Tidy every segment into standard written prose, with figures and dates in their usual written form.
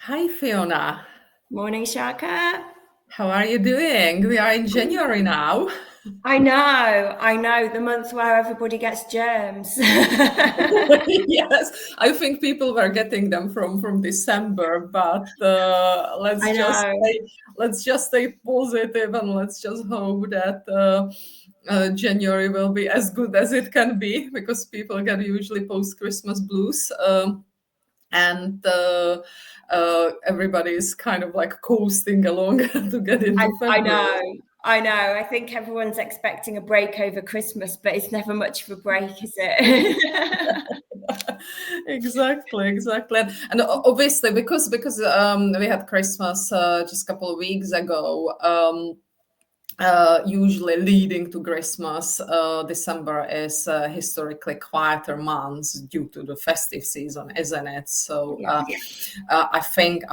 Hi, Fiona. Morning, Shaka. How are you doing? We are in January now. I know, the month where everybody gets germs. Yes, I think people were getting them from December, but let's I just know. stay positive and let's just hope that January will be as good as it can be because people get usually post-Christmas blues. And everybody is kind of like coasting along to get I, into I February. know. I know. I think everyone's expecting a break over Christmas, but it's never much of a break, is it? Exactly, and obviously because we had Christmas just a couple of weeks ago. Usually leading to Christmas, December is historically quieter months due to the festive season, isn't it? So Yeah. I think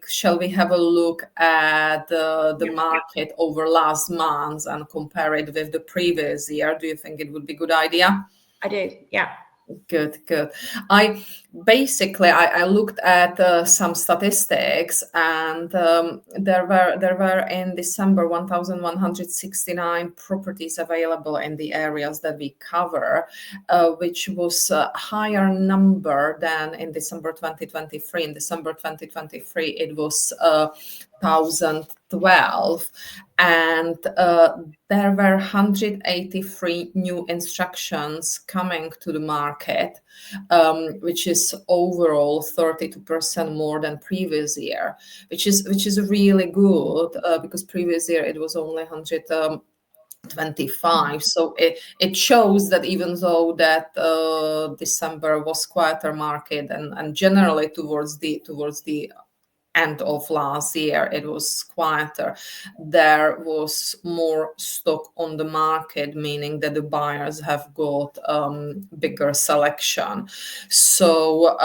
shall we have a look at the market over last month and compare it with the previous year? Do you think it would be a good idea? I do. Yeah. Good. I looked at some statistics, and there were in December 1,169 properties available in the areas that we cover, which was a higher number than in December 2023. In December 2023, it was 1,012, and there were 183 new instructions coming to the market, which is overall 32% more than previous year, which is really good because previous year it was only 125. So it shows that even though that December was quieter market, and generally towards the end of last year it was quieter, there was more stock on the market, meaning that the buyers have got bigger selection. So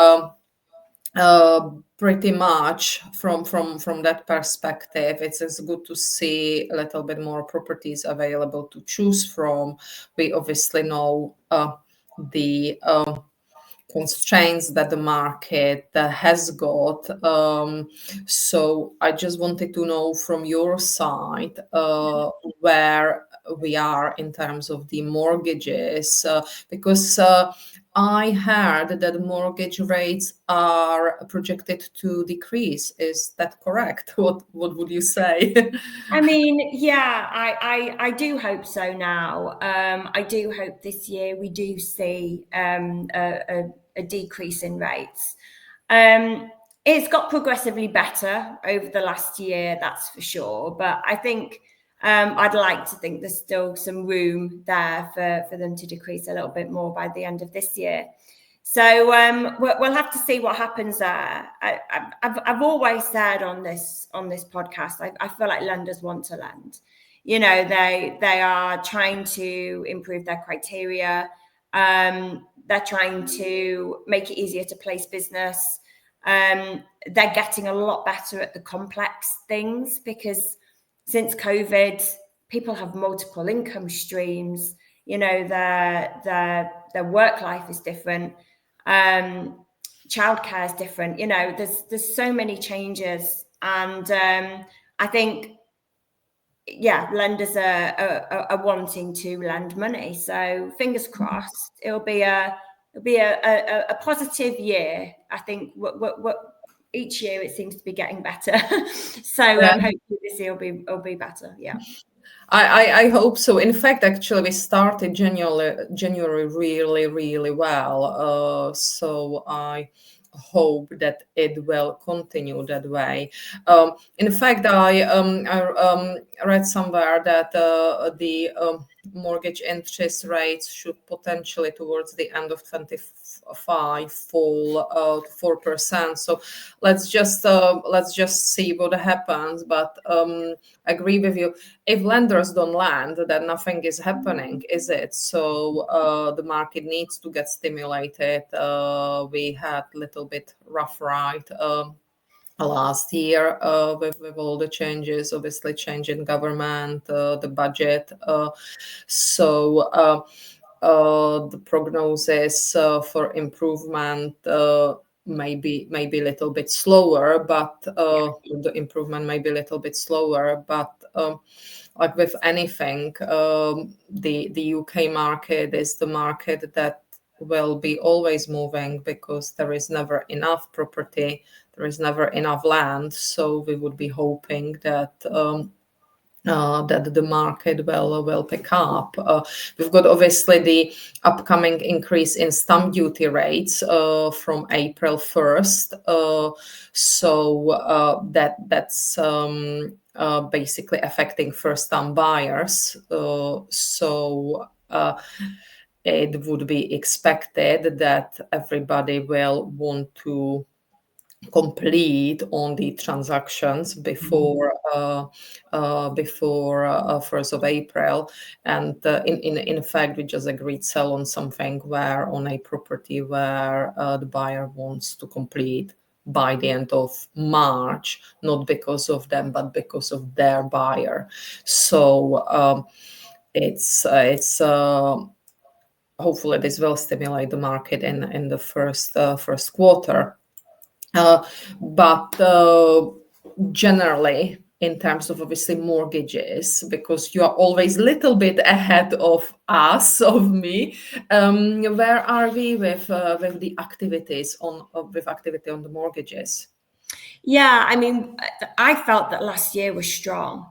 pretty much from that perspective, it's good to see a little bit more properties available to choose from. We obviously know the constraints that the market has got. So I just wanted to know from your side where we are in terms of the mortgages, because I heard that mortgage rates are projected to decrease. Is that correct? What would you say? I mean, yeah, I do hope so now. I do hope this year we do see a decrease in rates. It's got progressively better over the last year, that's for sure. But I think I'd like to think there's still some room there for them to decrease a little bit more by the end of this year. So we'll have to see what happens there. I've always said on this podcast, I feel like lenders want to lend. You know, they are trying to improve their criteria. They're trying to make it easier to place business. They're getting a lot better at the complex things because since COVID, people have multiple income streams. You know, their work life is different. Childcare is different. You know, there's so many changes, and I think lenders are wanting to lend money. So fingers crossed, it'll be a positive year. I think what each year it seems to be getting better. So Yeah. hopefully this year will be better. Yeah. I hope so. In fact, actually, we started January really well. So I hope that it will continue that way. In fact, I read somewhere that the mortgage interest rates should potentially, towards the end of 25, fall to 4%. So let's just see what happens. But I agree with you. If lenders don't lend, then nothing is happening, is it? So the market needs to get stimulated. We had a little bit rough ride last year with all the changes, obviously change in government, the budget. So the prognosis for improvement maybe a little bit slower, but the improvement may be a little bit slower. But like with anything, the UK market is the market that will be always moving, because there is never enough property, there is never enough land. So we would be hoping that that the market will pick up. We've got obviously the upcoming increase in stamp duty rates from April 1st. That's basically affecting first-time buyers. It would be expected that everybody will want to complete on the transactions before 1st of April. And in fact, we just agreed sell on something where on a property where the buyer wants to complete by the end of March, not because of them, but because of their buyer. So it's hopefully this will stimulate the market in the first quarter. But generally, in terms of obviously mortgages, because you are always a little bit ahead of us, of me, where are we with the activities with activity on the mortgages? Yeah, I mean, I felt that last year was strong.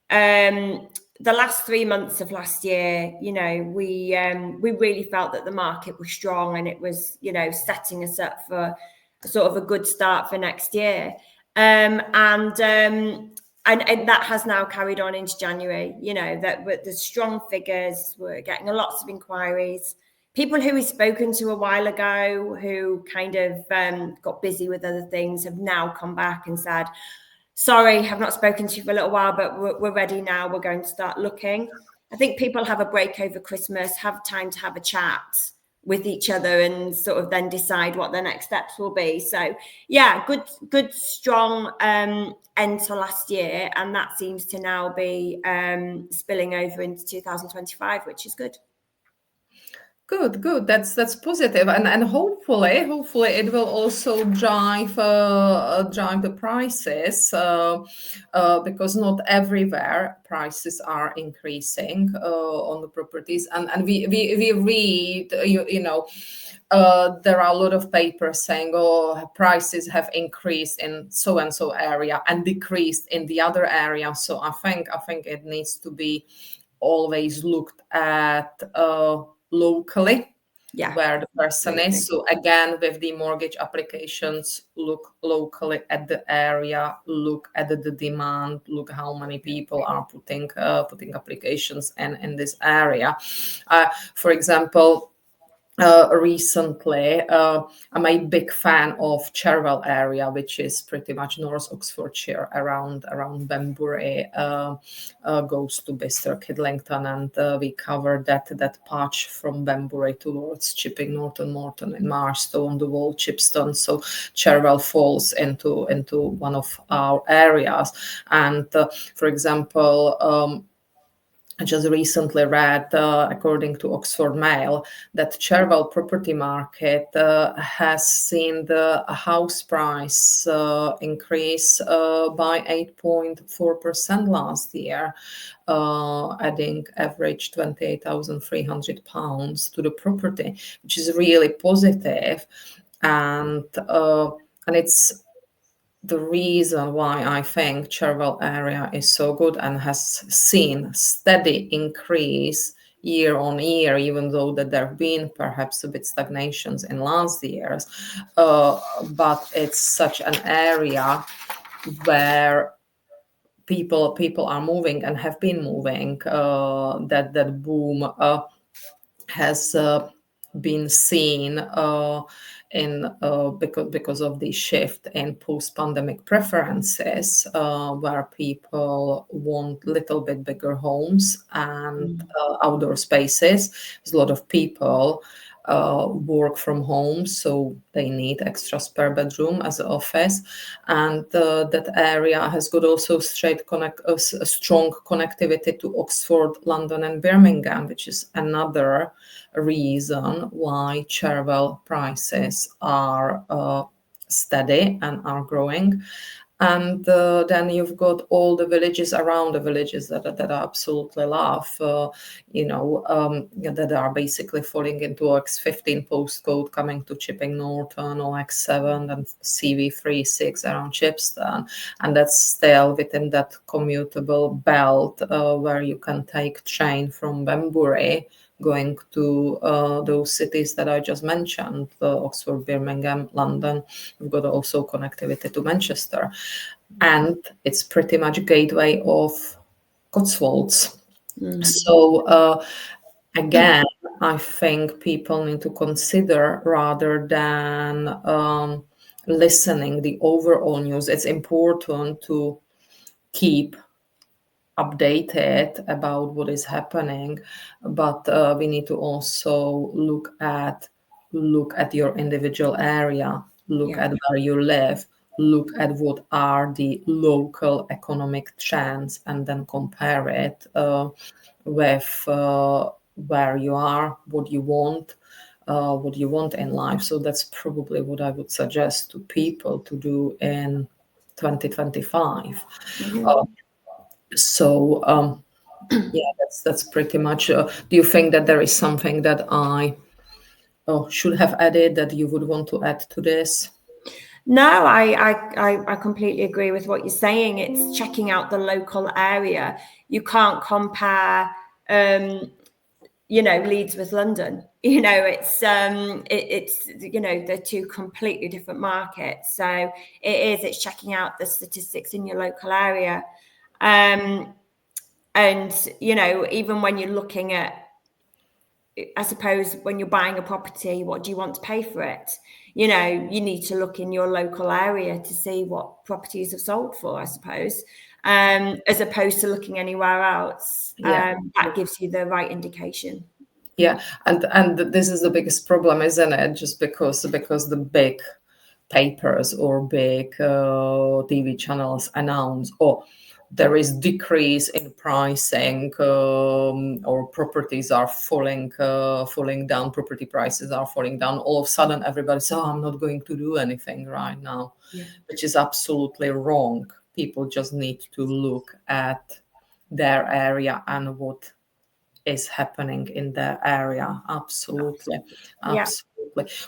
The last 3 months of last year, we really felt that the market was strong, and it was, setting us up for sort of a good start for next year. And that has now carried on into January. That with the strong figures, we're getting lots of inquiries. People who we've spoken to a while ago, who kind of got busy with other things, have now come back and said, sorry, have not spoken to you for a little while, but we're ready now. We're going to start looking. I think people have a break over Christmas, have time to have a chat with each other, and sort of then decide what their next steps will be. So yeah, good, strong end to last year, and that seems to now be spilling over into 2025, which is good. Good. That's positive, and hopefully it will also drive the prices, because not everywhere prices are increasing on the properties, and we read there are a lot of papers saying, oh, prices have increased in so and so area and decreased in the other area. So I think it needs to be always looked at locally, where the person is. So again, with the mortgage applications, look locally at the area, look at the demand, look how many people are putting applications in this area. For example, recently, I'm a big fan of Cherwell area, which is pretty much North Oxfordshire, around Banbury, goes to Bicester, Kidlington, and we covered that patch from Banbury towards Chipping, Norton, Morton, and Marstow, the Wall, Chipston. So Cherwell falls into one of our areas. And for example, I just recently read, according to Oxford Mail, that Cherwell property market has seen the house price increase by 8.4% last year, adding average £28,300 to the property, which is really positive. And it's the reason why I think Cherwell area is so good and has seen steady increase year on year, even though that there have been perhaps a bit stagnations in last years. But it's such an area where people are moving and have been moving. That boom has been seen because of the shift in post-pandemic preferences, where people want a little bit bigger homes and outdoor spaces. There's a lot of people work from home, so they need extra spare bedroom as an office, and that area has got also a strong connectivity to Oxford, London, and Birmingham, which is another reason why Cherwell prices are steady and are growing. And then you've got all the villages around the villages that I absolutely love, that are basically falling into OX15 postcode, coming to Chipping Norton, OX7 and CV36 around Chipston. And that's still within that commutable belt where you can take train from Banbury going to those cities that I just mentioned, Oxford, Birmingham, London. We've got also connectivity to Manchester. And it's pretty much gateway of Cotswolds. So again, I think people need to consider, rather than listening the overall news, it's important to keep updated about what is happening, but we need to also look at your individual area, look at where you live, look at what are the local economic trends, and then compare it with where you are, what you want in life. So that's probably what I would suggest to people to do in 2025. Yeah, that's pretty much. Do you think that there is something that I should have added that you would want to add to this? No, I completely agree with what you're saying. It's checking out the local area. You can't compare, Leeds with London. It's they're two completely different markets. So it's checking out the statistics in your local area. And even when you're looking at, I suppose, when you're buying a property, what do you want to pay for it? You need to look in your local area to see what properties have sold for, I suppose, as opposed to looking anywhere else. That gives you the right indication. Yeah, and this is the biggest problem, isn't it? Just because the big papers or big TV channels announce, there is decrease in pricing, or properties are falling down, property prices are falling down. All of a sudden, everybody says, I'm not going to do anything right now, which is absolutely wrong. People just need to look at their area and what is happening in their area. Absolutely.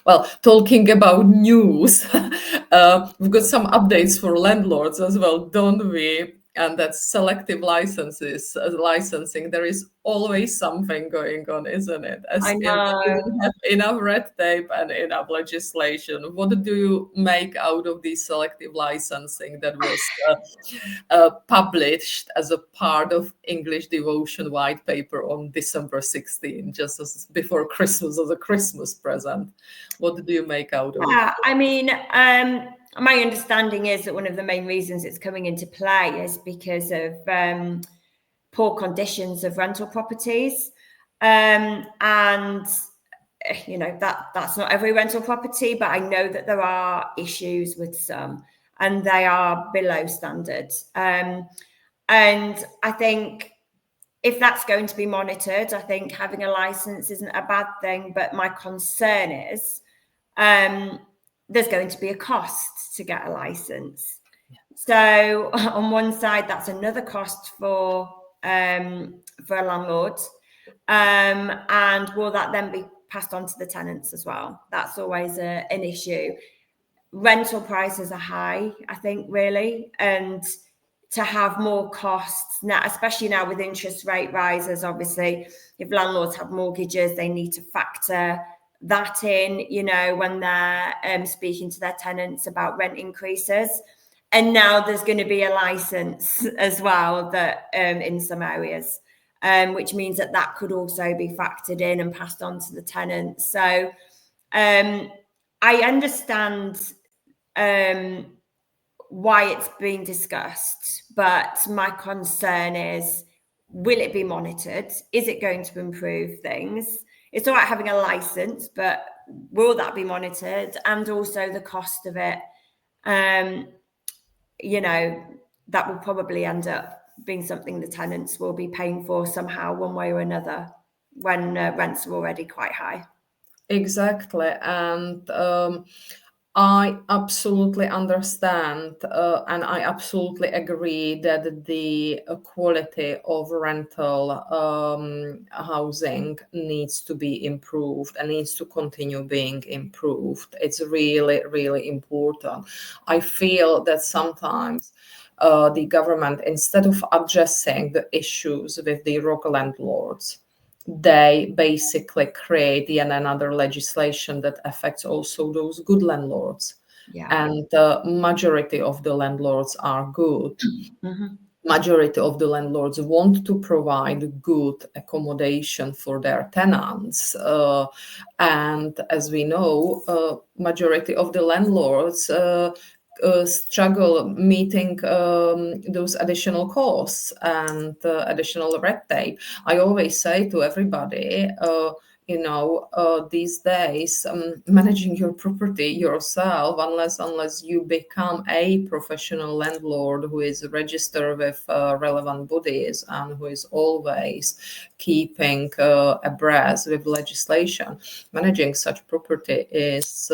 Well, talking about news, we've got some updates for landlords as well, don't we? And that's selective licensing. There is always something going on, isn't it? I know. We don't have enough red tape and enough legislation. What do you make out of the selective licensing that was published as a part of English devotion white paper on December 16, just as before Christmas, as a Christmas present? What do you make out of it? I mean, my understanding is that one of the main reasons it's coming into play is because of poor conditions of rental properties. And that's not every rental property, but I know that there are issues with some, and they are below standard. And I think if that's going to be monitored, I think having a license isn't a bad thing. But my concern is there's going to be a cost to get a license. So on one side, that's another cost for a landlord. And will that then be passed on to the tenants as well? That's always an issue. Rental prices are high, I think, really. And to have more costs now, especially now with interest rate rises, obviously, if landlords have mortgages, they need to factor that in, when they're speaking to their tenants about rent increases. And now there's going to be a license as well that in some areas, which means that could also be factored in and passed on to the tenants. So I understand why it's being discussed, but my concern is, will it be monitored? Is it going to improve things? it's all right having a license, but will that be monitored? And also the cost of it, you know, that will probably end up being something the tenants will be paying for somehow, one way or another, when rents are already quite high. Exactly. And I absolutely understand and I absolutely agree that the quality of rental housing needs to be improved and needs to continue being improved. It's really, really important. I feel that sometimes the government, instead of addressing the issues with the local landlords, they basically create yet another legislation that affects also those good landlords. Yeah. And the majority of the landlords are good. Mm-hmm. Majority of the landlords want to provide good accommodation for their tenants. And as we know, majority of the landlords struggle meeting those additional costs and additional red tape. I always say to everybody, these days, managing your property yourself, unless you become a professional landlord who is registered with relevant bodies and who is always keeping abreast with legislation, managing such property is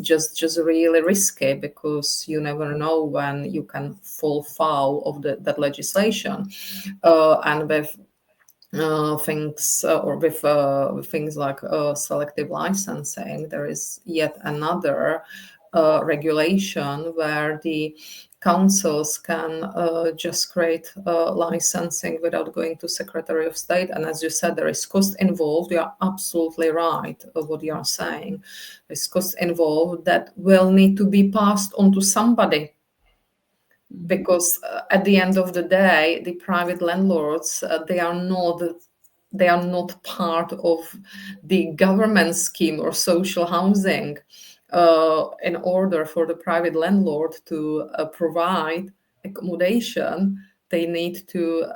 just really risky, because you never know when you can fall foul of that legislation. And with things like selective licensing, there is yet another regulation where the councils can just create licensing without going to Secretary of State. And as you said, there is cost involved. You are absolutely right of what you are saying. There's cost involved that will need to be passed on to somebody, because at the end of the day, the private landlords, they are not part of the government scheme or social housing. In order for the private landlord to provide accommodation, they need to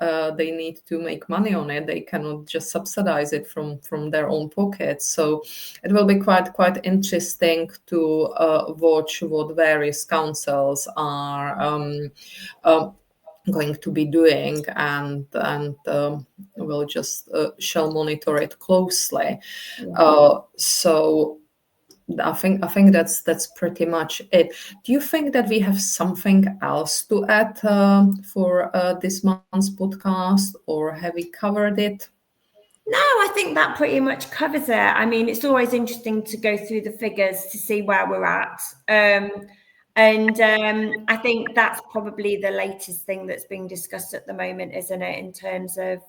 make money on it. They cannot just subsidize it from their own pockets. So it will be quite interesting to watch what various councils are going to be doing, and we'll just shall monitor it closely. So I think that's pretty much it. Do you think that we have something else to add for this month's podcast, or have we covered it? No, I think that pretty much covers it. I mean, it's always interesting to go through the figures to see where we're at. I think that's probably the latest thing that's being discussed at the moment, isn't it, in terms of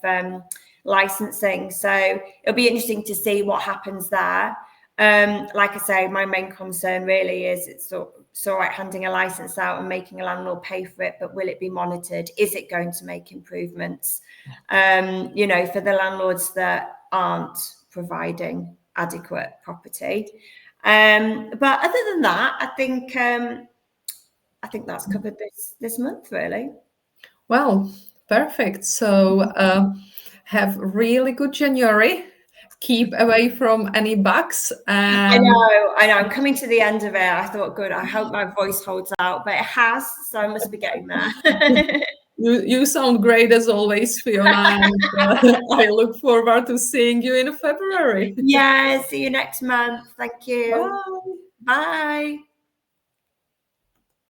licensing. So it'll be interesting to see what happens there. Like I say, my main concern really is it's all right handing a license out and making a landlord pay for it, but will it be monitored? Is it going to make improvements? For the landlords that aren't providing adequate property. But other than that, I think that's covered this month, really. Well, perfect. So have really good January. Keep away from any bugs. I know. I'm coming to the end of it. I thought, good, I hope my voice holds out, but it has, so I must be getting there. You sound great as always, Fiona. And, I look forward to seeing you in February. Yeah, see you next month. Thank you. Bye. Bye.